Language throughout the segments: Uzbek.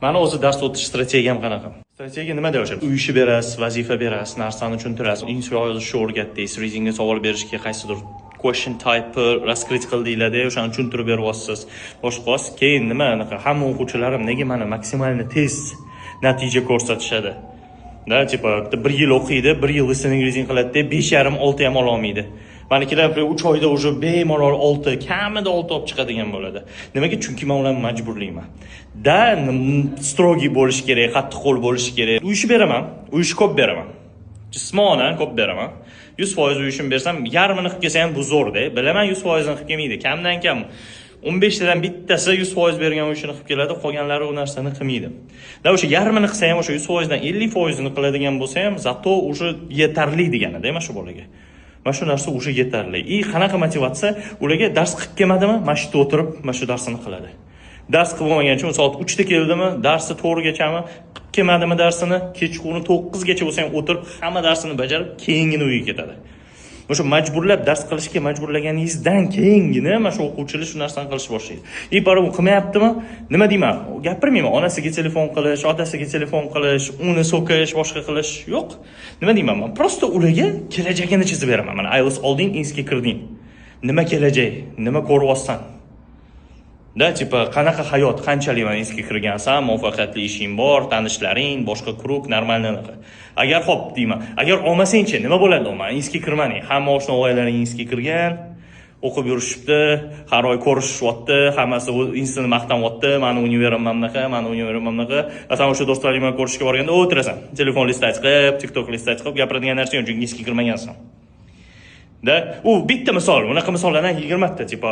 Mani o'zi dars o'tish strategiyam qanaqa? Strategiya nimada yashab? Uy ishi berasiz, vazifa berasiz, narsani tushuntirasiz, insoy yozishni o'rgatdingiz, readingga savol berishga qaysidir question type raskrit qildinglar-da, o'shani tushuntirib beryapsiz. Boshqa keyin nima anaqa hamma o'quvchilarim nega mani maksimalni tez natija ko'rsatishadi? Da, tipa 1 yil o'qiydi, 1 yil listening reading qiladi, 5,5-6 ham ola olmaydi. Manikilar 3 oyda уже bemalol 6, kamida 6 olib chiqadigan bo'ladi. Nimaga? Chunki men ularni majburlayman. Da, strogi bo'lish kerak, qattiqqo'l bo'lish kerak. Uy ishi beraman, uy ishi ko'p beraman. Jismonan ko'p beraman. 100% uy ishini bersam, yarmini qilib kelsa ham bu zo'rda. Bilaman 100% ni qilib kelmaydi. Kamdan kam 15 tadan bittasi 100% bergan uy ishini qilib keladi, qolganlari u narsani qilmaydi. Da o'sha yarmini qilsa ham o'sha 100% dan 50% ni qiladigan bo'lsa ham, zato o'sha yetarli deganida, mana shu bolaga. Mana shu narsa o'sha yetarli. Qanaqa motivatsiya? Ularga dars qilib kelmadimi? Mana shu o'tirib, mana shu darsini qiladi. Dars qilib olmagan uchun soat 3 da keldimi, darsi 4 gachami, qilib kelmadimi darsini, kechqurun 9 gacha bo'lsa ham o'tirib, hamma darsini bajarib, keyingina uyga ketadi. O'sha majburlab dars qilishga majburlaganingizdan keyingina mana shu o'quvchilar shu narsani qilish boshlaydi. Bari u qilmayaptimi? Nima deyman? Gapirmayman. Onasiga telefon qilish, otasiga telefon qilish, uni so'kish, boshqa qilish yo'q. Nima deyman? Men prosta ularga kelajagini chizib beraman. Mana IELTS olding, INS'ga kirding. Nima kelajak? Nima ko'ryapsan? Da, tipa qanaqa hayot, qanchalik mana INS'ga kirgansan, muvaffaqiyatli ishing bor, tanishlaring, boshqa krug, normalniy. Agar xo'p deyman, agar olmasang-chi, nima bo'ladi? Men INS'ga kirmaning. Hamma oshna o'g'aylaring INS'ga kirgan, o'qib yurishibdi, har oy ko'rishyapti, hammasi INS'ni maqtanyapti, meni univerim mamlaqa, meni univerim mamlaqa. Asan o'sha do'stlaring bilan ko'rishga borganda o'tirasan. Telefon listach qilib, TikTok listach qilib gapiradigan narsa yo'q, chunki INS'ga kirmagansan. Da, u bitta misol, unaqa misollardan 20 ta, tipa,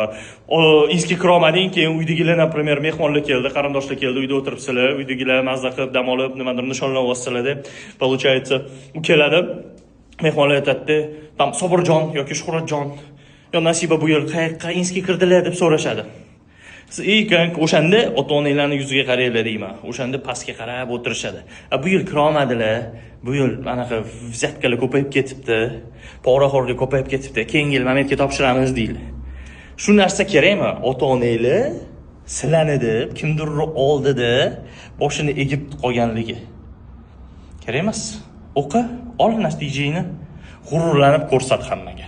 INS'ga kira olmading, keyin uydagilar, например, mehmonlar keldi, qarindoshlar keldi, uyda o'tiribsizlar, uydagilar mazza qilib, dam olib, nimadir nishonlayapsizlar-da. Получается, u keladi, mehmonlar aytadi, "Tam Sobirjon yoki Shuhratjon, yo Nasiba bu yil qayerga INS'ga kirdilar?" deb so'rashadi. O'shanda ota-onalarning yuziga qaranglar deyman. O'shanda pastga qarab o'tirishadi. Bu yil kira olmadilar, bu yil anaqa vzatkalar ko'payib ketibdi, poraxo'rlik ko'payib ketibdi, keyingi yil mametga topshiramiz deydi. Shu narsa kerakmi? Ota-onalar sizlarni deb kimdir oldida boshini egib qolganligi. Kerak emas. O'qi, ol natijani, g'ururlanib ko'rsat hammaga.